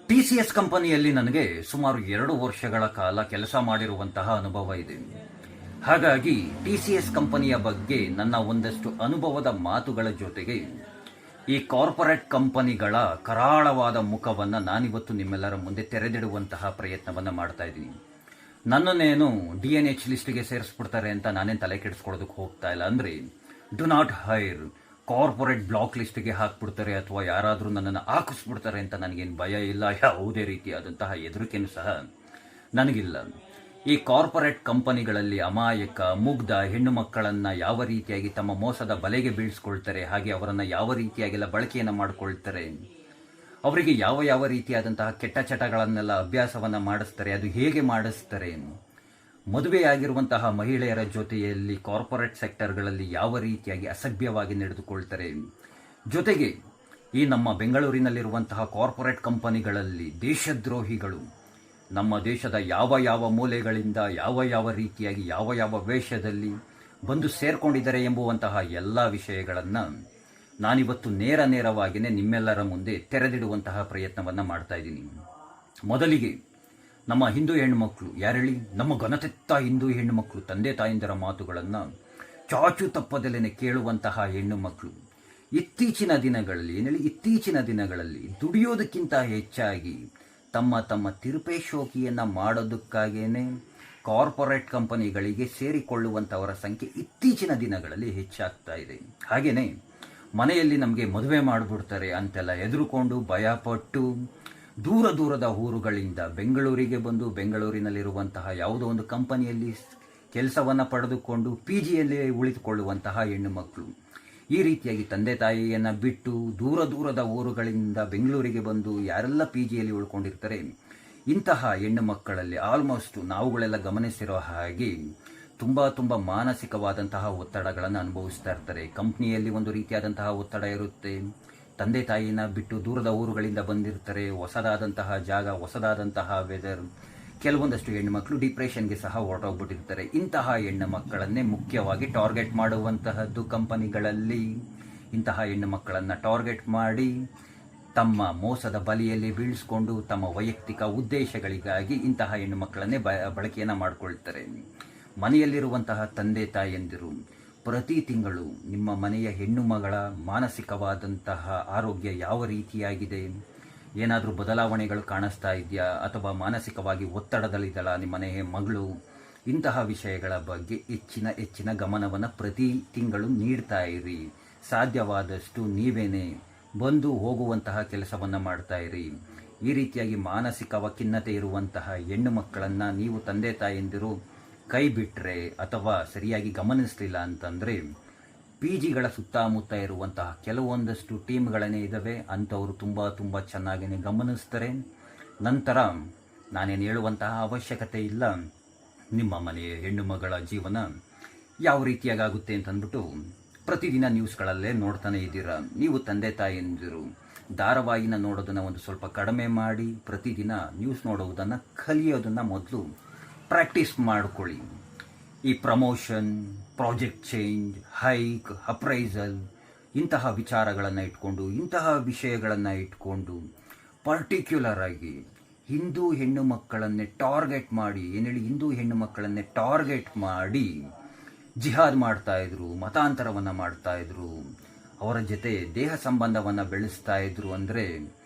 TCS ಕಂಪನಿಯಲ್ಲಿ ನನಗೆ ಸುಮಾರು 2 ವರ್ಷಗಳ ಕಾಲ ಕೆಲಸ ಮಾಡಿರುವಂತಹ ಅನುಭವ ಇದೆ. ಹಾಗಾಗಿ TCS ಕಂಪನಿಯ ಬಗ್ಗೆ ನನ್ನ ಒಂದಷ್ಟು ಅನುಭವದ ಮಾತುಗಳ ಜೊತೆಗೆ ಈ ಕಾರ್ಪೊರೇಟ್ ಕಂಪನಿಗಳ ಕರಾಳವಾದ ಮುಖವನ್ನು ನಾನಿವತ್ತು ನಿಮ್ಮೆಲ್ಲರ ಮುಂದೆ ತೆರೆದಿಡುವಂತಹ ಪ್ರಯತ್ನವನ್ನು ಮಾಡ್ತಾ ಇದ್ದೀನಿ. ನನ್ನನ್ನೇನು DNH ಲಿಸ್ಟ್ಗೆ ಸೇರಿಸ್ಬಿಡ್ತಾರೆ ಅಂತ ನಾನೇನು ತಲೆ ಕೆಡಿಸ್ಕೊಳ್ಳೋದಕ್ಕೆ ಹೋಗ್ತಾ ಇಲ್ಲ. ಅಂದರೆ do not hire, corporate black ಲಿಸ್ಟ್ಗೆ ಹಾಕ್ಬಿಡ್ತಾರೆ ಅಥವಾ ಯಾರಾದರೂ ನನ್ನನ್ನು ಹಾಕಿಸ್ಬಿಡ್ತಾರೆ ಅಂತ ನನಗೇನು ಭಯ ಇಲ್ಲ. ಯಾವುದೇ ರೀತಿಯಾದಂತಹ ಹೆದರಿಕೆನೂ ಸಹ ನನಗಿಲ್ಲ. ಈ ಕಾರ್ಪೊರೇಟ್ ಕಂಪನಿಗಳಲ್ಲಿ ಅಮಾಯಕ ಮುಗ್ಧ ಹೆಣ್ಣು ಮಕ್ಕಳನ್ನು ಯಾವ ರೀತಿಯಾಗಿ ತಮ್ಮ ಮೋಸದ ಬಲೆಗೆ ಬೀಳಿಸ್ಕೊಳ್ತಾರೆ, ಹಾಗೆ ಅವರನ್ನು ಯಾವ ರೀತಿಯಾಗೆಲ್ಲ ಬಳಕೆಯನ್ನು ಮಾಡಿಕೊಳ್ತಾರೆ, ಅವರಿಗೆ ಯಾವ ಯಾವ ರೀತಿಯಾದಂತಹ ಕೆಟ್ಟ ಚಟಗಳನ್ನೆಲ್ಲ ಅಭ್ಯಾಸವನ್ನು ಮಾಡಿಸ್ತಾರೆ, ಅದು ಹೇಗೆ ಮಾಡಿಸ್ತಾರೆ, ಮದುವೆಯಾಗಿರುವಂತಹ ಮಹಿಳೆಯರ ಜೊತೆಯಲ್ಲಿ ಕಾರ್ಪೊರೇಟ್ ಸೆಕ್ಟರ್ಗಳಲ್ಲಿ ಯಾವ ರೀತಿಯಾಗಿ ಅಸಭ್ಯವಾಗಿ ನಡೆದುಕೊಳ್ತಾರೆ, ಜೊತೆಗೆ ಈ ನಮ್ಮ ಬೆಂಗಳೂರಿನಲ್ಲಿರುವಂತಹ ಕಾರ್ಪೊರೇಟ್ ಕಂಪನಿಗಳಲ್ಲಿ ದೇಶದ್ರೋಹಿಗಳು ನಮ್ಮ ದೇಶದ ಯಾವ ಯಾವ ಮೂಲೆಗಳಿಂದ ಯಾವ ಯಾವ ರೀತಿಯಾಗಿ ಯಾವ ಯಾವ ವೇಷದಲ್ಲಿ ಬಂದು ಸೇರ್ಕೊಂಡಿದ್ದಾರೆ ಎಂಬುವಂತಹ ಎಲ್ಲ ವಿಷಯಗಳನ್ನು ನಾನಿವತ್ತು ನೇರವಾಗಿಯೇ ನಿಮ್ಮೆಲ್ಲರ ಮುಂದೆ ತೆರೆದಿಡುವಂತಹ ಪ್ರಯತ್ನವನ್ನು ಮಾಡ್ತಾ ಇದ್ದೀನಿ. ಮೊದಲಿಗೆ ನಮ್ಮ ಹಿಂದೂ ಹೆಣ್ಣುಮಕ್ಕಳು ಯಾರೇಳಿ, ನಮ್ಮ ಘನತೆತ್ತ ಹಿಂದೂ ಹೆಣ್ಣುಮಕ್ಕಳು ತಂದೆ ತಾಯಿಂದರ ಮಾತುಗಳನ್ನು ಚಾಚು ತಪ್ಪದಲ್ಲೇ ಕೇಳುವಂತಹ ಹೆಣ್ಣು ಮಕ್ಕಳು ಇತ್ತೀಚಿನ ದಿನಗಳಲ್ಲಿ ದುಡಿಯೋದಕ್ಕಿಂತ ಹೆಚ್ಚಾಗಿ ತಮ್ಮ ತಿರುಪೆ ಶೋಕಿಯನ್ನು ಮಾಡೋದಕ್ಕಾಗೇನೆ ಕಾರ್ಪೊರೇಟ್ ಕಂಪನಿಗಳಿಗೆ ಸೇರಿಕೊಳ್ಳುವಂಥವರ ಸಂಖ್ಯೆ ಇತ್ತೀಚಿನ ದಿನಗಳಲ್ಲಿ ಹೆಚ್ಚಾಗ್ತಾ ಇದೆ. ಹಾಗೆಯೇ ಮನೆಯಲ್ಲಿ ನಮಗೆ ಮದುವೆ ಮಾಡಿಬಿಡ್ತಾರೆ ಅಂತೆಲ್ಲ ಹೆದರುಕೊಂಡು ಭಯಪಟ್ಟು ದೂರದ ಊರುಗಳಿಂದ ಬೆಂಗಳೂರಿಗೆ ಬಂದು ಬೆಂಗಳೂರಿನಲ್ಲಿರುವಂತಹ ಯಾವುದೋ ಒಂದು ಕಂಪನಿಯಲ್ಲಿ ಕೆಲಸವನ್ನು ಪಡೆದುಕೊಂಡು PGಯಲ್ಲಿ ಉಳಿದುಕೊಳ್ಳುವಂತಹ ಹೆಣ್ಣು ಮಕ್ಕಳು, ಈ ರೀತಿಯಾಗಿ ತಂದೆ ತಾಯಿಯನ್ನು ಬಿಟ್ಟು ದೂರದ ಊರುಗಳಿಂದ ಬೆಂಗಳೂರಿಗೆ ಬಂದು ಯಾರೆಲ್ಲ PGಯಲ್ಲಿ ಉಳ್ಕೊಂಡಿರ್ತಾರೆ, ಇಂತಹ ಹೆಣ್ಣು ಮಕ್ಕಳಲ್ಲಿ ಆಲ್ಮೋಸ್ಟ್ ನಾವುಗಳೆಲ್ಲ ಗಮನಿಸಿರೋ ಹಾಗೆ ತುಂಬ ಮಾನಸಿಕವಾದಂತಹ ಒತ್ತಡಗಳನ್ನು ಅನುಭವಿಸ್ತಾ ಇರ್ತಾರೆ. ಕಂಪ್ನಿಯಲ್ಲಿ ಒಂದು ರೀತಿಯಾದಂತಹ ಒತ್ತಡ ಇರುತ್ತೆ, ತಂದೆ ತಾಯಿನ ಬಿಟ್ಟು ದೂರದ ಊರುಗಳಿಂದ ಬಂದಿರ್ತಾರೆ, ಹೊಸದಾದಂತಹ ಜಾಗ, ಹೊಸದಾದಂತಹ ವೆದರ್. ಕೆಲವೊಂದಷ್ಟು ಹೆಣ್ಣು ಮಕ್ಕಳು ಡಿಪ್ರೆಷನ್ಗೆ ಸಹ ಹೊರಟೋಗ್ಬಿಟ್ಟಿರ್ತಾರೆ. ಇಂತಹ ಹೆಣ್ಣು ಮಕ್ಕಳನ್ನೇ ಮುಖ್ಯವಾಗಿ ಟಾರ್ಗೆಟ್ ಮಾಡುವಂತಹದ್ದು ಕಂಪನಿಗಳಲ್ಲಿ. ಇಂತಹ ಹೆಣ್ಣು ಮಕ್ಕಳನ್ನು ಟಾರ್ಗೆಟ್ ಮಾಡಿ ತಮ್ಮ ಮೋಸದ ಬಲಿಯಲ್ಲಿ ಬೀಳಿಸ್ಕೊಂಡು ತಮ್ಮ ವೈಯಕ್ತಿಕ ಉದ್ದೇಶಗಳಿಗಾಗಿ ಇಂತಹ ಹೆಣ್ಣು ಮಕ್ಕಳನ್ನೇ ಬಳಕೆಯನ್ನು ಮಾಡಿಕೊಳ್ತಾರೆ. ಮನೆಯಲ್ಲಿರುವಂತಹ ತಂದೆ ತಾಯಿಯಂದಿರು ಪ್ರತಿ ತಿಂಗಳು ನಿಮ್ಮ ಮನೆಯ ಹೆಣ್ಣು ಮಗಳ ಮಾನಸಿಕವಾದಂತಹ ಆರೋಗ್ಯ ಯಾವ ರೀತಿಯಾಗಿದೆ, ಏನಾದರೂ ಬದಲಾವಣೆಗಳು ಕಾಣಿಸ್ತಾ ಇದೆಯಾ, ಅಥವಾ ಮಾನಸಿಕವಾಗಿ ಒತ್ತಡದಲ್ಲಿದ್ದಳ ನಿಮ್ಮ ಮನೆಯ ಮಗಳು, ಇಂತಹ ವಿಷಯಗಳ ಬಗ್ಗೆ ಹೆಚ್ಚಿನ ಗಮನವನ್ನು ಪ್ರತಿ ತಿಂಗಳು ನೀಡ್ತಾ ಇರಿ. ಸಾಧ್ಯವಾದಷ್ಟು ನೀವೇನೇ ಬಂದು ಹೋಗುವಂತಹ ಕೆಲಸವನ್ನು ಮಾಡ್ತಾ ಇರಿ. ಈ ರೀತಿಯಾಗಿ ಮಾನಸಿಕ ಖಿನ್ನತೆ ಇರುವಂತಹ ಹೆಣ್ಣು ಮಕ್ಕಳನ್ನು ನೀವು ತಂದೆ ತಾಯಂದಿರು ಕೈ ಬಿಟ್ಟರೆ ಅಥವಾ ಸರಿಯಾಗಿ ಗಮನಿಸಲಿಲ್ಲ ಅಂತಂದರೆ PGಗಳ ಸುತ್ತಮುತ್ತ ಇರುವಂತಹ ಕೆಲವೊಂದಷ್ಟು ಟೀಮ್ಗಳನ್ನೇ ಇದ್ದಾವೆ, ಅಂಥವರು ತುಂಬ ಚೆನ್ನಾಗಿಯೇ ಗಮನಿಸ್ತಾರೆ. ನಂತರ ನಾನೇನು ಹೇಳುವಂತಹ ಅವಶ್ಯಕತೆ ಇಲ್ಲ. ನಿಮ್ಮ ಮನೆಯ ಹೆಣ್ಣು ಮಗಳ ಜೀವನ ಯಾವ ರೀತಿಯಾಗುತ್ತೆ ಅಂತಂದ್ಬಿಟ್ಟು ಪ್ರತಿದಿನ ನ್ಯೂಸ್ಗಳಲ್ಲೇ ನೋಡ್ತಾನೆ ಇದ್ದೀರಾ. ನೀವು ತಂದೆ ತಾಯಿಯಂದಿರು ಧಾರಾವಾಹಿನ ನೋಡೋದನ್ನು ಒಂದು ಸ್ವಲ್ಪ ಕಡಿಮೆ ಮಾಡಿ ಪ್ರತಿದಿನ ನ್ಯೂಸ್ ನೋಡುವುದನ್ನು ಕಲಿಯೋದನ್ನು ಮೊದಲು ಪ್ರಾಕ್ಟೀಸ್ ಮಾಡಿಕೊಳ್ಳಿ. ಈ promotion, project change, hike, appraisal ಇಂತಹ ವಿಚಾರಗಳನ್ನು ಇಟ್ಕೊಂಡು, ಇಂತಹ ವಿಷಯಗಳನ್ನು ಇಟ್ಕೊಂಡು ಪರ್ಟಿಕ್ಯುಲರ್ ಆಗಿ ಹಿಂದೂ ಹೆಣ್ಣು ಮಕ್ಕಳನ್ನೇ ಟಾರ್ಗೆಟ್ ಮಾಡಿ, ಹಿಂದೂ ಹೆಣ್ಣು ಮಕ್ಕಳನ್ನೇ ಟಾರ್ಗೆಟ್ ಮಾಡಿ ಜಿಹಾದ್ ಮಾಡ್ತಾಯಿದ್ರು, ಮತಾಂತರವನ್ನು ಮಾಡ್ತಾಯಿದ್ರು, ಅವರ ಜೊತೆ ದೇಹ ಸಂಬಂಧವನ್ನು ಬೆಳೆಸ್ತಾ ಇದ್ರು ಅಂದರೆ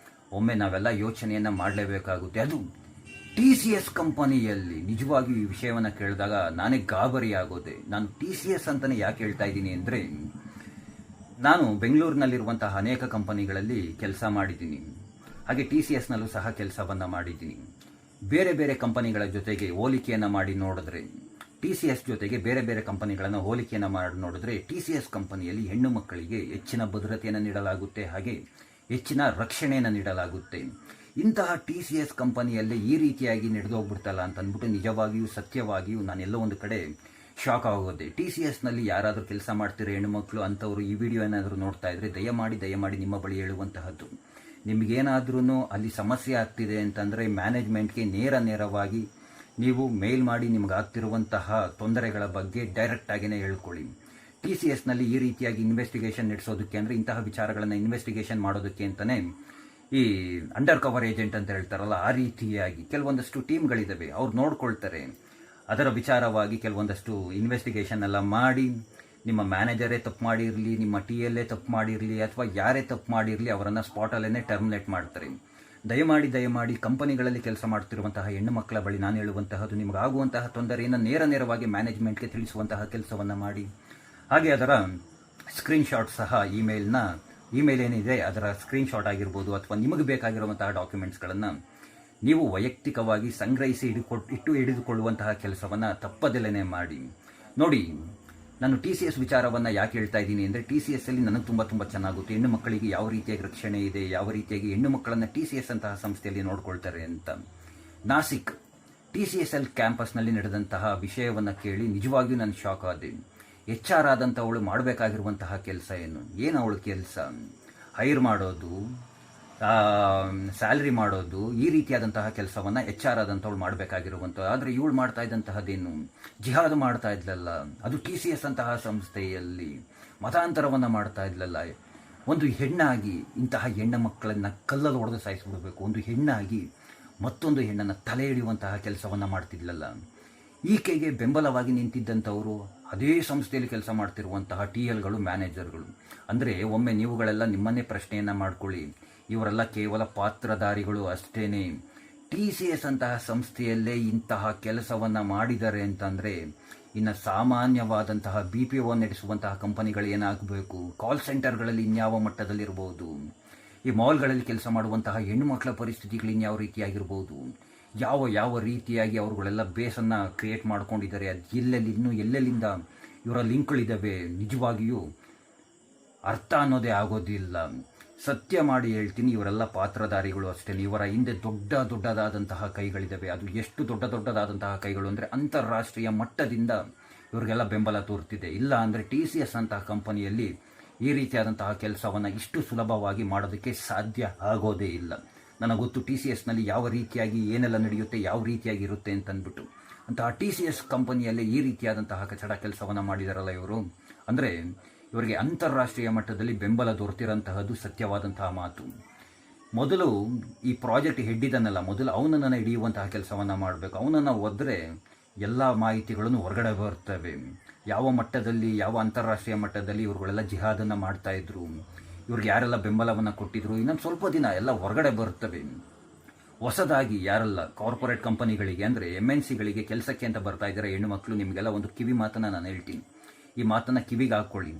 ಒಮ್ಮೆ ನಾವೆಲ್ಲ ಯೋಚನೆಯನ್ನು ಮಾಡಲೇಬೇಕಾಗುತ್ತೆ. ಅದು TCS ಕಂಪನಿಯಲ್ಲಿ ನಿಜವಾಗಿ ಈ ವಿಷಯವನ್ನು ಕೇಳಿದಾಗ ನಾನೇ ಗಾಬರಿ ಆಗೋದೆ. ನಾನು TCS ಅಂತಲೇ ಯಾಕೆ ಹೇಳ್ತಾ ಇದ್ದೀನಿ ಅಂದರೆ, ನಾನು ಬೆಂಗಳೂರಿನಲ್ಲಿರುವಂತಹ ಅನೇಕ ಕಂಪನಿಗಳಲ್ಲಿ ಕೆಲಸ ಮಾಡಿದ್ದೀನಿ. ಹಾಗೆ TCSನಲ್ಲೂ ಸಹ ಕೆಲಸವನ್ನು ಮಾಡಿದ್ದೀನಿ. ಬೇರೆ ಕಂಪನಿಗಳ ಜೊತೆಗೆ ಹೋಲಿಕೆಯನ್ನು ಮಾಡಿ ನೋಡಿದ್ರೆ, TCS ಜೊತೆಗೆ ಬೇರೆ ಕಂಪನಿಗಳನ್ನು ಹೋಲಿಕೆಯನ್ನು ಮಾಡಿ ನೋಡಿದ್ರೆ TCS ಕಂಪನಿಯಲ್ಲಿ ಹೆಣ್ಣು ಮಕ್ಕಳಿಗೆ ಹೆಚ್ಚಿನ ಭದ್ರತೆಯನ್ನು ನೀಡಲಾಗುತ್ತೆ, ಹಾಗೆ ಹೆಚ್ಚಿನ ರಕ್ಷಣೆಯನ್ನು ನೀಡಲಾಗುತ್ತೆ. ಇಂತಹ TCS ಕಂಪನಿಯಲ್ಲಿ ಈ ರೀತಿಯಾಗಿ ನಡೆದೋಗ್ಬಿಡ್ತಲ್ಲ ಅಂತ ಅಂದ್ಬಿಟ್ಟು ನಿಜವಾಗಿಯೂ ಸತ್ಯವಾಗಿಯೂ ನಾನೆಲ್ಲೋ ಒಂದು ಕಡೆ ಶಾಕ್ ಆಗೋದೆ. TCSನಲ್ಲಿ ಯಾರಾದರೂ ಕೆಲಸ ಮಾಡ್ತಿರೋ ಹೆಣ್ಣುಮಕ್ಕಳು ಅಂಥವರು ಈ ವಿಡಿಯೋ ಏನಾದರೂ ನೋಡ್ತಾ ಇದ್ರೆ ದಯಮಾಡಿ ನಿಮ್ಮ ಬಳಿ ಹೇಳುವಂತಹದ್ದು, ನಿಮಗೇನಾದ್ರೂ ಅಲ್ಲಿ ಸಮಸ್ಯೆ ಆಗ್ತಿದೆ ಅಂತಂದರೆ ಮ್ಯಾನೇಜ್ಮೆಂಟ್ಗೆ ನೇರವಾಗಿ ನೀವು ಮೇಲ್ ಮಾಡಿ ನಿಮಗಾಗ್ತಿರುವಂತಹ ತೊಂದರೆಗಳ ಬಗ್ಗೆ ಡೈರೆಕ್ಟಾಗಿಯೇ ಹೇಳ್ಕೊಳ್ಳಿ. TCSನಲ್ಲಿ ಈ ರೀತಿಯಾಗಿ ಇನ್ವೆಸ್ಟಿಗೇಷನ್ ನಡೆಸೋದಕ್ಕೆ ಅಂದರೆ ಇಂತಹ ವಿಚಾರಗಳನ್ನು ಇನ್ವೆಸ್ಟಿಗೇಷನ್ ಮಾಡೋದಕ್ಕೆ ಅಂತಲೇ ಈ ಅಂಡರ್ ಕವರ್ ಏಜೆಂಟ್ ಅಂತ ಹೇಳ್ತಾರಲ್ಲ, ಆ ರೀತಿಯಾಗಿ ಕೆಲವೊಂದಷ್ಟು ಟೀಮ್ಗಳಿದ್ದಾವೆ, ಅವ್ರು ನೋಡ್ಕೊಳ್ತಾರೆ. ಅದರ ವಿಚಾರವಾಗಿ ಕೆಲವೊಂದಷ್ಟು ಇನ್ವೆಸ್ಟಿಗೇಷನ್ ಎಲ್ಲ ಮಾಡಿ, ನಿಮ್ಮ ಮ್ಯಾನೇಜರೇ ತಪ್ಪು ಮಾಡಿರಲಿ, ನಿಮ್ಮ TLA ತಪ್ಪು ಮಾಡಿರಲಿ, ಅಥವಾ ಯಾರೇ ತಪ್ಪು ಮಾಡಿರಲಿ, ಅವರನ್ನು ಸ್ಪಾಟಲ್ಲೇ ಟರ್ಮಿನೇಟ್ ಮಾಡ್ತಾರೆ. ದಯಮಾಡಿ ಕಂಪನಿಗಳಲ್ಲಿ ಕೆಲಸ ಮಾಡ್ತಿರುವಂತಹ ಹೆಣ್ಣು ಮಕ್ಕಳ ಬಳಿ ನಾನು ಹೇಳುವಂತಹದ್ದು, ನಿಮಗಾಗುವಂತಹ ತೊಂದರೆಯನ್ನು ನೇರವಾಗಿ ಮ್ಯಾನೇಜ್ಮೆಂಟ್ಗೆ ತಿಳಿಸುವಂತಹ ಕೆಲಸವನ್ನು ಮಾಡಿ. ಹಾಗೆ ಅದರ ಸ್ಕ್ರೀನ್ಶಾಟ್ ಸಹ ಇಮೇಲ್ ಏನಿದೆ ಅದರ ಸ್ಕ್ರೀನ್ಶಾಟ್ ಆಗಿರ್ಬೋದು, ಅಥವಾ ನಿಮಗೆ ಬೇಕಾಗಿರುವಂತಹ ಡಾಕ್ಯುಮೆಂಟ್ಸ್ಗಳನ್ನು ನೀವು ವೈಯಕ್ತಿಕವಾಗಿ ಸಂಗ್ರಹಿಸಿ ಹಿಡಿದುಕೊಳ್ಳುವಂತಹ ಕೆಲಸವನ್ನು ತಪ್ಪದೆಲ್ಲೇ ಮಾಡಿ. ನೋಡಿ, ನಾನು TCS ವಿಚಾರವನ್ನು ಯಾಕೆ ಹೇಳ್ತಾ ಇದ್ದೀನಿ ಅಂದರೆ, TCS ಅಲ್ಲಿ ನನಗೆ ತುಂಬ ಚೆನ್ನಾಗುತ್ತೆ. ಹೆಣ್ಣು ಮಕ್ಕಳಿಗೆ ಯಾವ ರೀತಿಯಾಗಿ ರಕ್ಷಣೆ ಇದೆ, ಯಾವ ರೀತಿಯಾಗಿ ಹೆಣ್ಣು ಮಕ್ಕಳನ್ನು TCS ಅಂತಹ ಸಂಸ್ಥೆಯಲ್ಲಿ ನೋಡ್ಕೊಳ್ತಾರೆ ಅಂತ. ನಾಸಿಕ್ TCSL ಕ್ಯಾಂಪಸ್ನಲ್ಲಿ ನಡೆದಂತಹ ವಿಷಯವನ್ನು ಕೇಳಿ ನಿಜವಾಗಿಯೂ ನಾನು ಶಾಕ್ ಆದೆ. HR ಆದಂಥವಳು ಮಾಡಬೇಕಾಗಿರುವಂತಹ ಕೆಲಸ ಏನು ಅವಳ ಕೆಲಸ? ಹೈರ್ ಮಾಡೋದು, ಸ್ಯಾಲ್ರಿ ಮಾಡೋದು, ಈ ರೀತಿಯಾದಂತಹ ಕೆಲಸವನ್ನು HR ಆದಂಥವಳು ಮಾಡಬೇಕಾಗಿರುವಂಥದ್ದು. ಆದರೆ ಇವಳು ಮಾಡ್ತಾ ಇದ್ದಂತಹದ್ದೇನು? ಜಿಹಾದ್ ಮಾಡ್ತಾ ಇದ್ಲಲ್ಲ, ಅದು TCS ಅಂತಹ ಸಂಸ್ಥೆಯಲ್ಲಿ ಮತಾಂತರವನ್ನು ಮಾಡ್ತಾ ಇದ್ಲಲ್ಲ. ಒಂದು ಹೆಣ್ಣಾಗಿ ಇಂತಹ ಹೆಣ್ಣು ಮಕ್ಕಳನ್ನು ಕಲ್ಲಲ್ಲಿ ಹೊಡೆದು ಸಾಯಿಸಿಬಿಡಬೇಕು, ಒಂದು ಹೆಣ್ಣಾಗಿ ಮತ್ತೊಂದು ಹೆಣ್ಣನ್ನು ತಲೆ ಹಿಡಿಯುವಂತಹ ಕೆಲಸವನ್ನು ಮಾಡ್ತಿದ್ಲಲ್ಲ. ಈಕೆಗೆ ಬೆಂಬಲವಾಗಿ ನಿಂತಿದ್ದಂಥವರು ಅದೇ ಸಂಸ್ಥೆಯಲ್ಲಿ ಕೆಲಸ ಮಾಡ್ತಿರುವಂತಹ TLಗಳು, ಮ್ಯಾನೇಜರ್ಗಳು. ಅಂದರೆ ಒಮ್ಮೆ ನೀವುಗಳೆಲ್ಲ ನಿಮ್ಮನ್ನೇ ಪ್ರಶ್ನೆಯನ್ನು ಮಾಡ್ಕೊಳ್ಳಿ, ಇವರೆಲ್ಲ ಕೇವಲ ಪಾತ್ರಧಾರಿಗಳು ಅಷ್ಟೇನೆ. TCS ಅಂತಹ ಸಂಸ್ಥೆಯಲ್ಲೇ ಇಂತಹ ಕೆಲಸವನ್ನು ಮಾಡಿದ್ದಾರೆ ಅಂತಂದರೆ ಇನ್ನು ಸಾಮಾನ್ಯವಾದಂತಹ BPO ನಡೆಸುವಂತಹ ಕಂಪನಿಗಳು ಏನಾಗಬೇಕು? ಕಾಲ್ ಸೆಂಟರ್ಗಳಲ್ಲಿ ಇನ್ಯಾವ ಮಟ್ಟದಲ್ಲಿರ್ಬೋದು? ಈ ಮಾಲ್ಗಳಲ್ಲಿ ಕೆಲಸ ಮಾಡುವಂತಹ ಹೆಣ್ಣು ಮಕ್ಕಳ ಪರಿಸ್ಥಿತಿಗಳು ಇನ್ಯಾವ ರೀತಿಯಾಗಿರ್ಬೋದು? ಯಾವ ರೀತಿಯಾಗಿ ಅವರುಗಳೆಲ್ಲ ಬೇಸನ್ನು ಕ್ರಿಯೇಟ್ ಮಾಡ್ಕೊಂಡಿದ್ದಾರೆ, ಅದು ಎಲ್ಲೆಲ್ಲಿಂದ ಇವರ ಲಿಂಕ್ಗಳಿದ್ದಾವೆ, ನಿಜವಾಗಿಯೂ ಅರ್ಥ ಅನ್ನೋದೇ ಆಗೋದಿಲ್ಲ. ಸತ್ಯ ಮಾಡಿ ಹೇಳ್ತೀನಿ, ಇವರೆಲ್ಲ ಪಾತ್ರಧಾರಿಗಳು ಅಷ್ಟೇ. ಇವರ ಹಿಂದೆ ದೊಡ್ಡದಾದಂತಹ ಕೈಗಳಿದ್ದಾವೆ. ಅದು ಎಷ್ಟು ದೊಡ್ಡದಾದಂತಹ ಕೈಗಳು ಅಂದರೆ ಅಂತಾರಾಷ್ಟ್ರೀಯ ಮಟ್ಟದಿಂದ ಇವರಿಗೆಲ್ಲ ಬೆಂಬಲ ತೋರ್ತಿದೆ. ಇಲ್ಲ ಅಂದರೆ TCS ಅಂತಹ ಕಂಪನಿಯಲ್ಲಿ ಈ ರೀತಿಯಾದಂತಹ ಕೆಲಸವನ್ನು ಇಷ್ಟು ಸುಲಭವಾಗಿ ಮಾಡೋದಕ್ಕೆ ಸಾಧ್ಯ ಆಗೋದೇ ಇಲ್ಲ. ನನಗೆ ಗೊತ್ತು TCSನಲ್ಲಿ ಯಾವ ರೀತಿಯಾಗಿ ಏನೆಲ್ಲ ನಡೆಯುತ್ತೆ, ಯಾವ ರೀತಿಯಾಗಿ ಇರುತ್ತೆ ಅಂತಂದ್ಬಿಟ್ಟು. ಅಂತಹ TCS ಕಂಪನಿಯಲ್ಲೇ ಈ ರೀತಿಯಾದಂತಹ ಕಚಡ ಕೆಲಸವನ್ನು ಮಾಡಿದಾರಲ್ಲ ಇವರು. ಅಂದರೆ ಇವರಿಗೆ ಅಂತಾರಾಷ್ಟ್ರೀಯ ಮಟ್ಟದಲ್ಲಿ ಬೆಂಬಲ ದೊರೆತಿರೋಂತಹದ್ದು ಸತ್ಯವಾದಂತಹ ಮಾತು. ಮೊದಲು ಈ ಪ್ರಾಜೆಕ್ಟ್ ಹೆಡ್ಡಿದನ್ನಲ್ಲ, ಮೊದಲು ಅವನನ್ನು ಹಿಡಿಯುವಂತಹ ಕೆಲಸವನ್ನು ಮಾಡಬೇಕು. ಅವನನ್ನು ಒದ್ರೆ ಎಲ್ಲ ಮಾಹಿತಿಗಳನ್ನು ಹೊರಗಡೆ ಬರ್ತವೆ. ಯಾವ ಮಟ್ಟದಲ್ಲಿ, ಯಾವ ಅಂತಾರಾಷ್ಟ್ರೀಯ ಮಟ್ಟದಲ್ಲಿ ಇವ್ರುಗಳೆಲ್ಲ ಜಿಹಾದನ್ನು ಮಾಡ್ತಾಯಿದ್ರು, ಇವ್ರಿಗೆ ಯಾರೆಲ್ಲ ಬೆಂಬಲವನ್ನು ಕೊಟ್ಟಿದ್ರು, ಇನ್ನೊಂದು ಸ್ವಲ್ಪ ದಿನ ಎಲ್ಲ ಹೊರಗಡೆ ಬರ್ತವೆ. ಹೊಸದಾಗಿ ಯಾರೆಲ್ಲ ಕಾರ್ಪೊರೇಟ್ ಕಂಪನಿಗಳಿಗೆ ಅಂದರೆ MNCಗಳಿಗೆ ಕೆಲಸಕ್ಕೆ ಅಂತ ಬರ್ತಾ ಇದ್ದಾರೆ ಹೆಣ್ಣು ಮಕ್ಕಳು, ನಿಮಗೆಲ್ಲ ಒಂದು ಕಿವಿ ಮಾತನ್ನು ನಾನು ಹೇಳ್ತೀನಿ. ಈ ಮಾತನ್ನು ಕಿವಿಗೆ ಹಾಕ್ಕೊಳ್ಳಿ.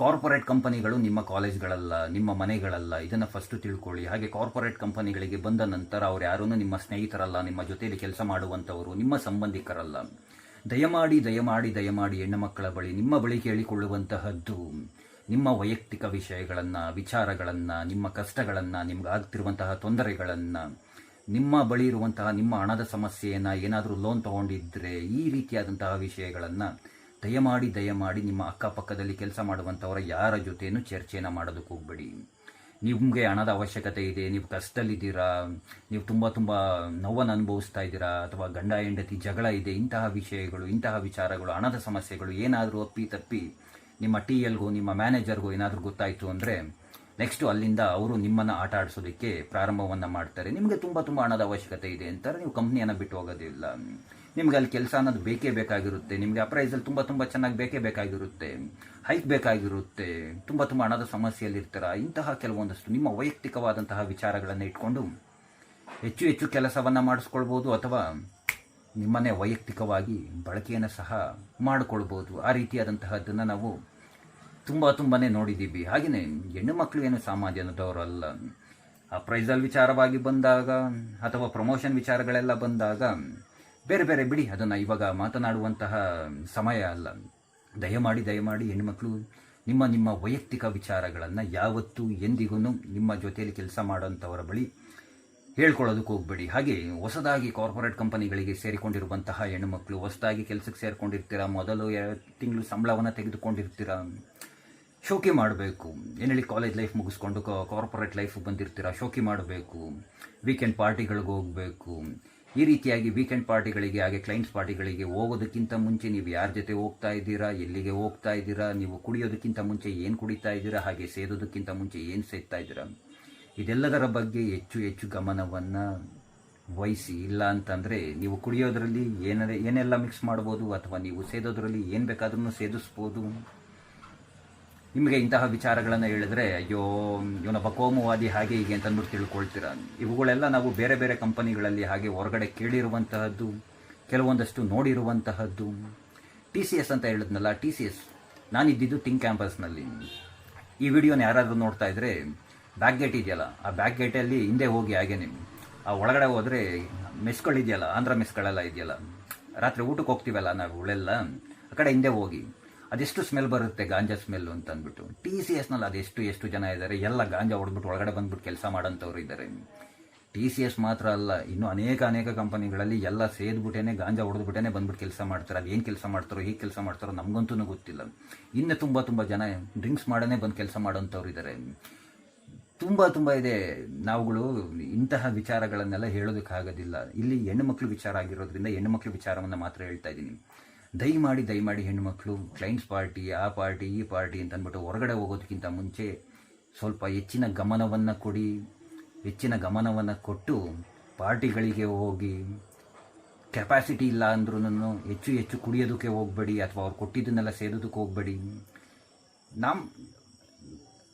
ಕಾರ್ಪೊರೇಟ್ ಕಂಪನಿಗಳು ನಿಮ್ಮ ಕಾಲೇಜ್ಗಳಲ್ಲ, ನಿಮ್ಮ ಮನೆಗಳಲ್ಲ, ಇದನ್ನು ಫಸ್ಟು ತಿಳ್ಕೊಳ್ಳಿ. ಹಾಗೆ ಕಾರ್ಪೊರೇಟ್ ಕಂಪನಿಗಳಿಗೆ ಬಂದ ನಂತರ ಅವ್ರು ಯಾರೂ ನಿಮ್ಮ ಸ್ನೇಹಿತರಲ್ಲ, ನಿಮ್ಮ ಜೊತೆಯಲ್ಲಿ ಕೆಲಸ ಮಾಡುವಂಥವರು, ನಿಮ್ಮ ಸಂಬಂಧಿಕರಲ್ಲ. ದಯಮಾಡಿ ಹೆಣ್ಣು ಮಕ್ಕಳ ಬಳಿ, ನಿಮ್ಮ ಬಳಿ ಕೇಳಿಕೊಳ್ಳುವಂತಹದ್ದು ನಿಮ್ಮ ವೈಯಕ್ತಿಕ ವಿಚಾರಗಳನ್ನು, ನಿಮ್ಮ ಕಷ್ಟಗಳನ್ನು, ನಿಮ್ಗಾಗ್ತಿರುವಂತಹ ತೊಂದರೆಗಳನ್ನು, ನಿಮ್ಮ ಬಳಿ ಇರುವಂತಹ ನಿಮ್ಮ ಹಣದ ಸಮಸ್ಯೆಯನ್ನು, ಏನಾದರೂ ಲೋನ್ ತೊಗೊಂಡಿದ್ದರೆ ಈ ರೀತಿಯಾದಂತಹ ವಿಷಯಗಳನ್ನು ದಯಮಾಡಿ ನಿಮ್ಮ ಅಕ್ಕಪಕ್ಕದಲ್ಲಿ ಕೆಲಸ ಮಾಡುವಂಥವರ ಯಾರ ಜೊತೆಯೂ ಚರ್ಚೆಯನ್ನು ಮಾಡೋದಕ್ಕೆ ಹೋಗಬೇಡಿ. ನಿಮಗೆ ಹಣದ ಅವಶ್ಯಕತೆ ಇದೆ, ನೀವು ಕಷ್ಟದಲ್ಲಿದ್ದೀರಾ, ನೀವು ತುಂಬ ನೋವನ್ನು ಅನುಭವಿಸ್ತಾ ಇದ್ದೀರಾ, ಅಥವಾ ಗಂಡ ಹೆಂಡತಿ ಜಗಳ ಇದೆ, ಇಂತಹ ವಿಚಾರಗಳು, ಹಣದ ಸಮಸ್ಯೆಗಳು ಏನಾದರೂ ಅಪ್ಪಿ ನಿಮ್ಮ TLಗೂ ನಿಮ್ಮ ಮ್ಯಾನೇಜರ್ಗೂ ಏನಾದರೂ ಗೊತ್ತಾಯಿತು ಅಂದರೆ ನೆಕ್ಸ್ಟು ಅಲ್ಲಿಂದ ಅವರು ನಿಮ್ಮನ್ನು ಆಟ ಆಡಿಸೋದಕ್ಕೆ ಪ್ರಾರಂಭವನ್ನು ಮಾಡ್ತಾರೆ. ನಿಮಗೆ ತುಂಬ ಹಣದ ಅವಶ್ಯಕತೆ ಇದೆ ಅಂತಾರೆ, ನೀವು ಕಂಪ್ನಿಯನ್ನು ಬಿಟ್ಟು ಹೋಗೋದಿಲ್ಲ. ನಿಮ್ಗೆ ಅಲ್ಲಿ ಕೆಲಸ ಅನ್ನೋದು ಬೇಕೇ ಬೇಕಾಗಿರುತ್ತೆ, ನಿಮಗೆ ಅಪ್ರೈಸಲ್ ತುಂಬ ಚೆನ್ನಾಗಿ ಬೇಕೇ ಬೇಕಾಗಿರುತ್ತೆ, ಹೈಕ್ ಬೇಕಾಗಿರುತ್ತೆ, ತುಂಬ ಹಣದ ಸಮಸ್ಯೆಯಲ್ಲಿರ್ತೀರ. ಇಂತಹ ಕೆಲವೊಂದಷ್ಟು ನಿಮ್ಮ ವೈಯಕ್ತಿಕವಾದಂತಹ ವಿಚಾರಗಳನ್ನು ಇಟ್ಕೊಂಡು ಹೆಚ್ಚು ಕೆಲಸವನ್ನು ಮಾಡಿಸ್ಕೊಳ್ಬೋದು, ಅಥವಾ ನಿಮ್ಮನ್ನೇ ವೈಯಕ್ತಿಕವಾಗಿ ಬಳಕೆಯನ್ನು ಸಹ ಮಾಡಿಕೊಳ್ಬೋದು. ಆ ರೀತಿಯಾದಂತಹದ್ದನ್ನು ನಾವು ತುಂಬಾ ನೋಡಿದ್ದೀವಿ. ಹಾಗೆಯೇ ಹೆಣ್ಣು ಮಕ್ಕಳು ಏನು ಸಾಮಾನ್ಯದವರಲ್ಲ. ಅಪ್ರೈಸಲ್ ವಿಚಾರವಾಗಿ ಬಂದಾಗ ಅಥವಾ ಪ್ರಮೋಷನ್ ವಿಚಾರಗಳೆಲ್ಲ ಬಂದಾಗ ಬೇರೆ ಬಿಡಿ, ಅದನ್ನು ಇವಾಗ ಮಾತನಾಡುವಂತಹ ಸಮಯ ಅಲ್ಲ. ದಯಮಾಡಿ ಹೆಣ್ಣುಮಕ್ಕಳು ನಿಮ್ಮ ವೈಯಕ್ತಿಕ ವಿಚಾರಗಳನ್ನು ಯಾವತ್ತೂ ಎಂದಿಗೂ ನಿಮ್ಮ ಜೊತೆಯಲ್ಲಿ ಕೆಲಸ ಮಾಡೋಂಥವರ ಬಳಿ ಹೇಳ್ಕೊಳ್ಳೋದಕ್ಕೆ ಹೋಗಬೇಡಿ. ಹಾಗೆ ಹೊಸದಾಗಿ ಕಾರ್ಪೊರೇಟ್ ಕಂಪನಿಗಳಿಗೆ ಸೇರಿಕೊಂಡಿರುವಂತಹ ಹೆಣ್ಣುಮಕ್ಕಳು, ಹೊಸದಾಗಿ ಕೆಲಸಕ್ಕೆ ಸೇರಿಕೊಂಡಿರ್ತೀರ, ಮೊದಲು 2 ತಿಂಗಳು ಸಂಬಳವನ್ನು ತೆಗೆದುಕೊಂಡಿರ್ತೀರ, ಶೋಕಿ ಮಾಡಬೇಕು. ಏನೇಳಿ ಕಾಲೇಜ್ ಲೈಫ್ ಮುಗಿಸ್ಕೊಂಡು ಕಾರ್ಪೊರೇಟ್ ಲೈಫ್ ಬಂದಿರ್ತೀರ, ಶೋಕಿ ಮಾಡಬೇಕು, ವೀಕೆಂಡ್ ಪಾರ್ಟಿಗಳಿಗೆ ಹೋಗಬೇಕು. ಈ ರೀತಿಯಾಗಿ ವೀಕೆಂಡ್ ಪಾರ್ಟಿಗಳಿಗೆ, ಹಾಗೆ ಕ್ಲೈಂಟ್ಸ್ ಪಾರ್ಟಿಗಳಿಗೆ ಹೋಗೋದಕ್ಕಿಂತ ಮುಂಚೆ ನೀವು ಯಾರ ಜೊತೆ ಹೋಗ್ತಾ ಇದ್ದೀರಾ, ಎಲ್ಲಿಗೆ ಹೋಗ್ತಾ ಇದ್ದೀರಾ, ನೀವು ಕುಡಿಯೋದಕ್ಕಿಂತ ಮುಂಚೆ ಏನು ಕುಡಿತಾ ಇದ್ದೀರಾ, ಹಾಗೆ ಸೇದೋದಕ್ಕಿಂತ ಮುಂಚೆ ಏನು ಸೇದ್ತಾ ಇದ್ದೀರಾ, ಇದೆಲ್ಲದರ ಬಗ್ಗೆ ಹೆಚ್ಚು ಹೆಚ್ಚು ಗಮನವನ್ನು ವಹಿಸಿ. ಇಲ್ಲ ಅಂತಂದರೆ ನೀವು ಕುಡಿಯೋದ್ರಲ್ಲಿ ಏನೆಲ್ಲ ಮಿಕ್ಸ್ ಮಾಡ್ಬೋದು, ಅಥವಾ ನೀವು ಸೇದೋದ್ರಲ್ಲಿ ಏನು ಬೇಕಾದ್ರೂ ಸೇದಿಸ್ಬೋದು. ನಿಮಗೆ ಇಂತಹ ವಿಚಾರಗಳನ್ನು ಹೇಳಿದ್ರೆ ಅಯ್ಯೋ ಇವನೊಬ್ಬ ಕೋಮುವಾದಿ ಹಾಗೆ ಹೀಗೆ ಅಂತ ಅಂದ್ಬಿಟ್ಟು ತಿಳ್ಕೊಳ್ತೀರ. ಇವುಗಳೆಲ್ಲ ನಾವು ಬೇರೆ ಬೇರೆ ಕಂಪನಿಗಳಲ್ಲಿ ಹಾಗೆ ಹೊರಗಡೆ ಕೇಳಿರುವಂತಹದ್ದು, ಕೆಲವೊಂದಷ್ಟು ನೋಡಿರುವಂತಹದ್ದು. TCS ಅಂತ ಹೇಳಿದ್ನಲ್ಲ, TCS ನಾನಿದ್ದಿದ್ದು ಥಿಂಕ್ ಕ್ಯಾಂಪಸ್ನಲ್ಲಿ. ಈ ವಿಡಿಯೋನ ಯಾರಾದರೂ ನೋಡ್ತಾ ಇದ್ರೆ ಬ್ಯಾಕ್ ಗೇಟ್ ಇದೆಯಲ್ಲ, ಆ ಬ್ಯಾಕ್ ಗೇಟಲ್ಲಿ ಹಿಂದೆ ಹೋಗಿ ಹಾಗೆ ನೀವು ಆ ಒಳಗಡೆ ಹೋದರೆ ಮೆಸ್ಗಳಿದೆಯಲ್ಲ, ಆಂಧ್ರ ಮೆಸ್ಗಳೆಲ್ಲ ಇದೆಯಲ್ಲ, ರಾತ್ರಿ ಊಟಕ್ಕೆ ಹೋಗ್ತೀವಲ್ಲ ನಾವುಗಳೆಲ್ಲ, ಆ ಕಡೆ ಹಿಂದೆ ಹೋಗಿ ಅದೆಷ್ಟು ಸ್ಮೆಲ್ ಬರುತ್ತೆ, ಗಾಂಜಾ ಸ್ಮೆಲ್ಲು ಅಂತ ಅಂದ್ಬಿಟ್ಟು. TCSನಲ್ಲಿ ಅದೆಷ್ಟು ಜನ ಇದ್ದಾರೆ, ಎಲ್ಲ ಗಾಂಜಾ ಹೊಡೆದ್ಬಿಟ್ಟು ಒಳಗಡೆ ಬಂದ್ಬಿಟ್ಟು ಕೆಲಸ ಮಾಡೋಂಥವ್ರು ಇದ್ದಾರೆ. TCS ಮಾತ್ರ ಅಲ್ಲ, ಇನ್ನೂ ಅನೇಕ ಕಂಪನಿಗಳಲ್ಲಿ ಎಲ್ಲ ಸೇದ್ಬಿಟ್ಟೇನೆ, ಗಾಂಜಾ ಹೊಡೆದ್ಬಿಟ್ಟೇನೆ ಬಂದ್ಬಿಟ್ಟು ಕೆಲಸ ಮಾಡ್ತಾರೆ. ಅದು ಏನು ಕೆಲಸ ಮಾಡ್ತಾರೋ, ಹೀಗೆ ಕೆಲಸ ಮಾಡ್ತಾರೋ ನಮಗಂತೂ ಗೊತ್ತಿಲ್ಲ. ಇನ್ನು ತುಂಬ ಜನ ಡ್ರಿಂಕ್ಸ್ ಮಾಡೇ ಬಂದು ಕೆಲಸ ಮಾಡೋಂಥವ್ರು ಇದ್ದಾರೆ. ತುಂಬ ಇದೆ. ನಾವುಗಳು ಇಂತಹ ವಿಚಾರಗಳನ್ನೆಲ್ಲ ಹೇಳೋದಕ್ಕಾಗೋದಿಲ್ಲ. ಇಲ್ಲಿ ಹೆಣ್ಣುಮಕ್ಳು ವಿಚಾರ ಆಗಿರೋದ್ರಿಂದ ಹೆಣ್ಣುಮಕ್ಳು ವಿಚಾರವನ್ನು ಮಾತ್ರ ಹೇಳ್ತಾ ಇದ್ದೀನಿ. ದಯಮಾಡಿ ಹೆಣ್ಣುಮಕ್ಳು ಕ್ಲೈಂಟ್ಸ್ ಪಾರ್ಟಿ, ಆ ಪಾರ್ಟಿ ಈ ಪಾರ್ಟಿ ಅಂತ ಅಂದ್ಬಿಟ್ಟು ಹೊರಗಡೆ ಹೋಗೋದಕ್ಕಿಂತ ಮುಂಚೆ ಸ್ವಲ್ಪ ಹೆಚ್ಚಿನ ಗಮನವನ್ನು ಕೊಡಿ. ಹೆಚ್ಚಿನ ಗಮನವನ್ನು ಕೊಟ್ಟು ಪಾರ್ಟಿಗಳಿಗೆ ಹೋಗಿ, ಕೆಪಾಸಿಟಿ ಇಲ್ಲ ಅಂದ್ರೂ ಹೆಚ್ಚು ಕುಡಿಯೋದಕ್ಕೆ ಹೋಗಬೇಡಿ, ಅಥವಾ ಅವ್ರು ಕೊಟ್ಟಿದ್ದನ್ನೆಲ್ಲ ಸೇದೋದಕ್ಕೆ ಹೋಗಬೇಡಿ.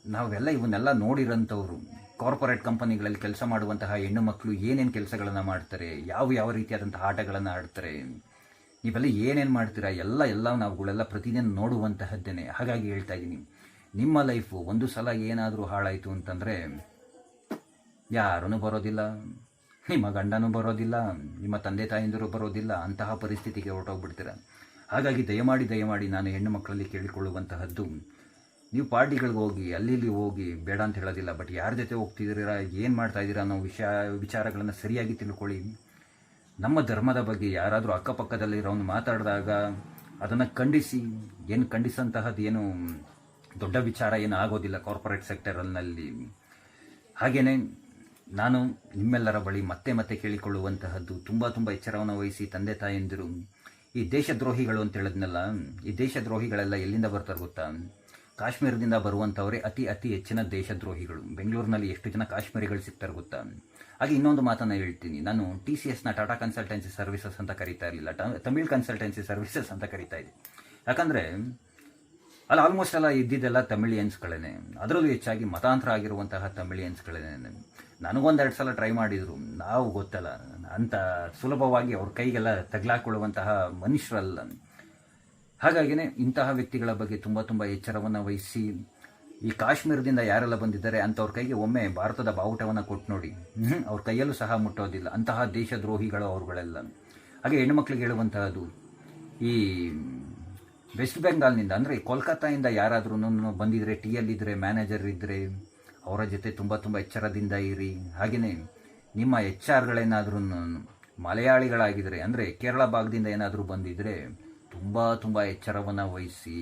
ನಾವೆಲ್ಲ ಇವನ್ನೆಲ್ಲ ನೋಡಿರೋಂಥವ್ರು. ಕಾರ್ಪೊರೇಟ್ ಕಂಪನಿಗಳಲ್ಲಿ ಕೆಲಸ ಮಾಡುವಂತಹ ಹೆಣ್ಣು ಮಕ್ಕಳು ಏನೇನು ಕೆಲಸಗಳನ್ನು ಮಾಡ್ತಾರೆ, ಯಾವ ರೀತಿಯಾದಂತಹ ಆಟಗಳನ್ನು ಆಡ್ತಾರೆ, ನೀವೆಲ್ಲ ಏನೇನು ಮಾಡ್ತೀರಾ, ಎಲ್ಲ ನಾವುಗಳೆಲ್ಲ ಪ್ರತಿದಿನ ನೋಡುವಂತಹದ್ದೇನೆ. ಹಾಗಾಗಿ ಹೇಳ್ತಾ ಇದ್ದೀನಿ, ನಿಮ್ಮ ಲೈಫು ಒಂದು ಸಲ ಏನಾದರೂ ಹಾಳಾಯಿತು ಅಂತಂದರೆ ಯಾರೂ ಬರೋದಿಲ್ಲ, ನಿಮ್ಮ ಗಂಡನೂ ಬರೋದಿಲ್ಲ, ನಿಮ್ಮ ತಂದೆ ತಾಯಿಂದರು ಬರೋದಿಲ್ಲ, ಅಂತಹ ಪರಿಸ್ಥಿತಿಗೆ ಹೊರಟೋಗ್ಬಿಡ್ತೀರ. ಹಾಗಾಗಿ ದಯಮಾಡಿ ನಾನು ಹೆಣ್ಣು ಮಕ್ಕಳಲ್ಲಿ ಕೇಳಿಕೊಳ್ಳುವಂತಹದ್ದು, ನೀವು ಪಾರ್ಟಿಗಳಿಗೆ ಹೋಗಿ, ಅಲ್ಲಿ ಹೋಗಿ ಬೇಡ ಅಂತ ಹೇಳೋದಿಲ್ಲ, ಬಟ್ ಯಾರ ಜೊತೆ ಹೋಗ್ತಿದ್ದೀರಾ, ಏನು ಮಾಡ್ತಾ ಇದ್ದೀರಾ ಅನ್ನೋ ವಿಚಾರಗಳನ್ನು ಸರಿಯಾಗಿ ತಿಳ್ಕೊಳ್ಳಿ. ನಮ್ಮ ಧರ್ಮದ ಬಗ್ಗೆ ಯಾರಾದರೂ ಅಕ್ಕಪಕ್ಕದಲ್ಲಿರೋನು ಮಾತಾಡಿದಾಗ ಅದನ್ನು ಖಂಡಿಸಿ. ಏನು ಖಂಡಿಸಂತಹದ್ದು ಏನು ದೊಡ್ಡ ವಿಚಾರ ಏನು ಆಗೋದಿಲ್ಲ ಕಾರ್ಪೊರೇಟ್ ಸೆಕ್ಟರ್ನಲ್ಲಿ. ಹಾಗೆಯೇ ನಾನು ನಿಮ್ಮೆಲ್ಲರ ಬಳಿ ಮತ್ತೆ ಕೇಳಿಕೊಳ್ಳುವಂತಹದ್ದು, ತುಂಬ ಎಚ್ಚರವನ್ನು ವಹಿಸಿ ತಂದೆ ತಾಯಂದಿರು. ಈ ದೇಶದ್ರೋಹಿಗಳು ಅಂತ ಹೇಳಿದ್ನಲ್ಲ, ಈ ದೇಶದ್ರೋಹಿಗಳೆಲ್ಲ ಎಲ್ಲಿಂದ ಬರ್ತಾರೆ ಗೊತ್ತಾ? ಕಾಶ್ಮೀರದಿಂದ ಬರುವಂಥವರೇ ಅತಿ ಹೆಚ್ಚಿನ ದೇಶದ್ರೋಹಿಗಳು. ಬೆಂಗಳೂರಿನಲ್ಲಿ ಎಷ್ಟು ಜನ ಕಾಶ್ಮೀರಿಗಳು ಸಿಗ್ತಾರೆ ಗೊತ್ತಾ? ಹಾಗೆ ಇನ್ನೊಂದು ಮಾತನ್ನು ಹೇಳ್ತೀನಿ, ನಾನು TCSನ ಟಾಟಾ ಕನ್ಸಲ್ಟೆನ್ಸಿ ಸರ್ವಿಸಸ್ ಅಂತ ಕರೀತಾ ಇರಲಿಲ್ಲ, ತಮಿಳ್ ಕನ್ಸಲ್ಟೆನ್ಸಿ ಸರ್ವಿಸಸ್ ಅಂತ ಕರೀತಾ ಇದ್ದೆ. ಯಾಕಂದರೆ ಅಲ್ಲಿ ಆಲ್ಮೋಸ್ಟ್ ಎಲ್ಲ ಇದ್ದಿದ್ದೆಲ್ಲ ತಮಿಳಿಯನ್ಸ್ಗಳೇ, ಅದರಲ್ಲೂ ಹೆಚ್ಚಾಗಿ ಮತಾಂತರ ಆಗಿರುವಂತಹ ತಮಿಳಿಯನ್ಸ್ಗಳೇ. ನನಗೊಂದೆರಡು ಸಲ ಟ್ರೈ ಮಾಡಿದರು, ನಾವು ಗೊತ್ತಲ್ಲ ಅಂತ ಸುಲಭವಾಗಿ ಅವ್ರ ಕೈಗೆಲ್ಲ ತಗ್ಲಾಕೊಳ್ಳುವಂತಹ ಮನುಷ್ಯರಲ್ಲ. ಹಾಗಾಗಿನೇ ಇಂತಹ ವ್ಯಕ್ತಿಗಳ ಬಗ್ಗೆ ತುಂಬ ಎಚ್ಚರವನ್ನು ವಹಿಸಿ, ಈ ಕಾಶ್ಮೀರದಿಂದ ಯಾರೆಲ್ಲ ಬಂದಿದ್ದಾರೆ ಅಂಥವ್ರ ಕೈಗೆ ಒಮ್ಮೆ ಭಾರತದ ಬಾವುಟವನ್ನು ಕೊಟ್ಟು ನೋಡಿ, ಅವ್ರ ಕೈಯಲ್ಲೂ ಸಹ ಮುಟ್ಟೋದಿಲ್ಲ. ಅಂತಹ ದೇಶದ್ರೋಹಿಗಳು ಅವ್ರುಗಳೆಲ್ಲ. ಹಾಗೆ ಹೆಣ್ಣುಮಕ್ಳಿಗೆ ಹೇಳುವಂತಹದ್ದು, ಈ ವೆಸ್ಟ್ ಬೆಂಗಾಲ್ನಿಂದ ಅಂದರೆ ಕೋಲ್ಕತ್ತಾಯಿಂದ ಯಾರಾದ್ರೂ ಬಂದಿದ್ರೆ, TLಿದ್ದರೆ, ಮ್ಯಾನೇಜರ್ ಇದ್ದರೆ, ಅವರ ಜೊತೆ ತುಂಬ ಎಚ್ಚರದಿಂದ ಇರಿ. ಹಾಗೆಯೇ ನಿಮ್ಮ HR ಮಲಯಾಳಿಗಳಾಗಿದ್ದರೆ, ಅಂದರೆ ಕೇರಳ ಭಾಗದಿಂದ ಏನಾದರೂ ಬಂದಿದ್ದರೆ ತುಂಬ ಎಚ್ಚರವನ್ನು ವಹಿಸಿ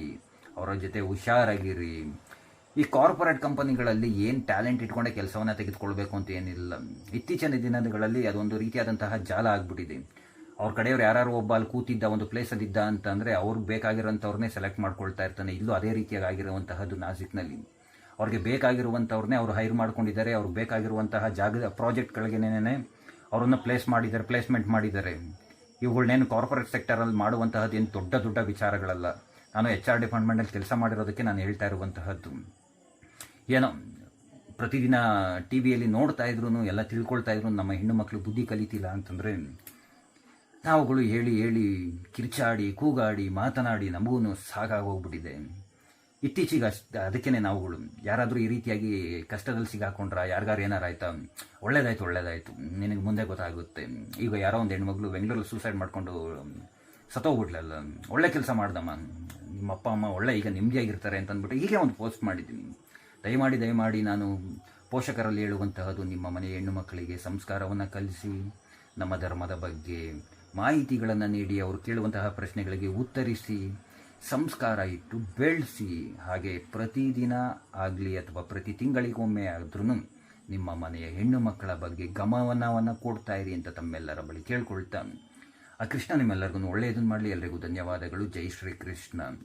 ಅವರ ಜೊತೆ ಹುಷಾರಾಗಿರಿ. ಈ ಕಾರ್ಪೊರೇಟ್ ಕಂಪನಿಗಳಲ್ಲಿ ಏನು ಟ್ಯಾಲೆಂಟ್ ಇಟ್ಕೊಂಡೆ ಕೆಲಸವನ್ನು ತೆಗೆದುಕೊಳ್ಬೇಕು ಅಂತ ಏನಿಲ್ಲ. ಇತ್ತೀಚಿನ ದಿನಗಳಲ್ಲಿ ಅದೊಂದು ರೀತಿಯಾದಂತಹ ಜಾಲ ಆಗಿಬಿಟ್ಟಿದೆ. ಅವ್ರ ಕಡೆಯವ್ರು ಯಾರು ಒಬ್ಬ ಅಲ್ಲಿ ಕೂತಿದ್ದ ಒಂದು ಪ್ಲೇಸಲ್ಲಿದ್ದ ಅಂತಂದರೆ ಅವ್ರಿಗೆ ಬೇಕಾಗಿರೋಂಥವ್ರನ್ನೇ ಸೆಲೆಕ್ಟ್ ಮಾಡ್ಕೊಳ್ತಾ ಇರ್ತಾನೆ. ಇಲ್ಲೂ ಅದೇ ರೀತಿಯಾಗಿ ಆಗಿರುವಂತಹದ್ದು ನಾಸಿಕ್ನಲ್ಲಿ. ಅವ್ರಿಗೆ ಬೇಕಾಗಿರುವಂಥವ್ರನ್ನೇ ಅವರು ಹೈರ್ ಮಾಡ್ಕೊಂಡಿದ್ದಾರೆ. ಅವ್ರಿಗೆ ಬೇಕಾಗಿರುವಂತಹ ಜಾಗದ ಪ್ರಾಜೆಕ್ಟ್ಗಳಿಗೇನೇ ಅವರನ್ನು ಪ್ಲೇಸ್ಮೆಂಟ್ ಮಾಡಿದ್ದಾರೆ. ಇವುಗಳನ್ನೇನು ಕಾರ್ಪೊರೇಟ್ ಸೆಕ್ಟರಲ್ಲಿ ಮಾಡುವಂತಹದ್ದು ಏನು ದೊಡ್ಡ ವಿಚಾರಗಳಲ್ಲ. ನಾನು HR ಡಿಪಾರ್ಟ್ಮೆಂಟಲ್ಲಿ ಕೆಲಸ ಮಾಡಿರೋದಕ್ಕೆ ನಾನು ಹೇಳ್ತಾ ಇರುವಂತಹದ್ದು. ಏನೋ ಪ್ರತಿದಿನ TVಯಲ್ಲಿ ನೋಡ್ತಾ ಇದ್ರು, ಎಲ್ಲ ತಿಳ್ಕೊಳ್ತಾ ಇದ್ರು, ನಮ್ಮ ಹೆಣ್ಣು ಮಕ್ಕಳು ಬುದ್ಧಿ ಕಲಿತಿಲ್ಲ ಅಂತಂದರೆ ನಾವುಗಳು ಹೇಳಿ ಕಿರ್ಚಾಡಿ ಕೂಗಾಡಿ ಮಾತನಾಡಿ ನಮಗೂ ಸಾಕಾಗೋಗ್ಬಿಟ್ಟಿದೆ. ಇತ್ತೀಚೆಗೆ ಅದಕ್ಕೇ ನಾವುಗಳು ಯಾರಾದರೂ ಈ ರೀತಿಯಾಗಿ ಕಷ್ಟದಲ್ಲಿ ಸಿಗಾಕೊಂಡ್ರ, ಯಾರಿಗಾರು ಏನಾರಾಯ್ತಾ, ಒಳ್ಳೇದಾಯ್ತು ನಿನಗೆ ಮುಂದೆ ಗೊತ್ತಾಗುತ್ತೆ. ಈಗ ಯಾರೋ ಒಂದು ಹೆಣ್ಮಗಳು ಬೆಂಗಳೂರಲ್ಲಿ ಸೂಸೈಡ್ ಮಾಡಿಕೊಂಡು ಸತ್ತೋಗ್ಬಿಡ್ಲಲ್ಲ, ಒಳ್ಳೆ ಕೆಲಸ ಮಾಡ್ದಮ್ಮ, ನಿಮ್ಮ ಅಪ್ಪ ಅಮ್ಮ ಒಳ್ಳೆ ಈಗ ನೆಮ್ಮದಿಯಾಗಿರ್ತಾರೆ ಅಂತಂದ್ಬಿಟ್ಟು ಹೀಗೆ ಒಂದು ಪೋಸ್ಟ್ ಮಾಡಿದ್ದೀನಿ. ದಯಮಾಡಿ ನಾನು ಪೋಷಕರಲ್ಲಿ ಹೇಳುವಂತಹದ್ದು, ನಿಮ್ಮ ಮನೆಯ ಹೆಣ್ಣು ಮಕ್ಕಳಿಗೆ ಸಂಸ್ಕಾರವನ್ನು ಕಲಿಸಿ, ನಮ್ಮ ಧರ್ಮದ ಬಗ್ಗೆ ಮಾಹಿತಿಗಳನ್ನು ನೀಡಿ, ಅವರು ಕೇಳುವಂತಹ ಪ್ರಶ್ನೆಗಳಿಗೆ ಉತ್ತರಿಸಿ, ಸಂಸ್ಕಾರ ಇಟ್ಟು ಬೆಳೆಸಿ. ಹಾಗೆ ಪ್ರತಿದಿನ ಆಗಲಿ ಅಥವಾ ಪ್ರತಿ ತಿಂಗಳಿಗೊಮ್ಮೆ ಆದ್ರೂ ನಿಮ್ಮ ಮನೆಯ ಹೆಣ್ಣು ಮಕ್ಕಳ ಬಗ್ಗೆ ಗಮನವನ್ನು ಕೊಡ್ತಾ ಇರಿ ಅಂತ ತಮ್ಮೆಲ್ಲರ ಬಳಿ ಕೇಳ್ಕೊಳ್ತಾ, ಆ ಕೃಷ್ಣ ನಿಮ್ಮೆಲ್ಲರಿಗೂ ಒಳ್ಳೆಯದನ್ನು ಮಾಡಲಿ. ಎಲ್ಲರಿಗೂ ಧನ್ಯವಾದಗಳು. ಜೈ ಶ್ರೀ ಕೃಷ್ಣ.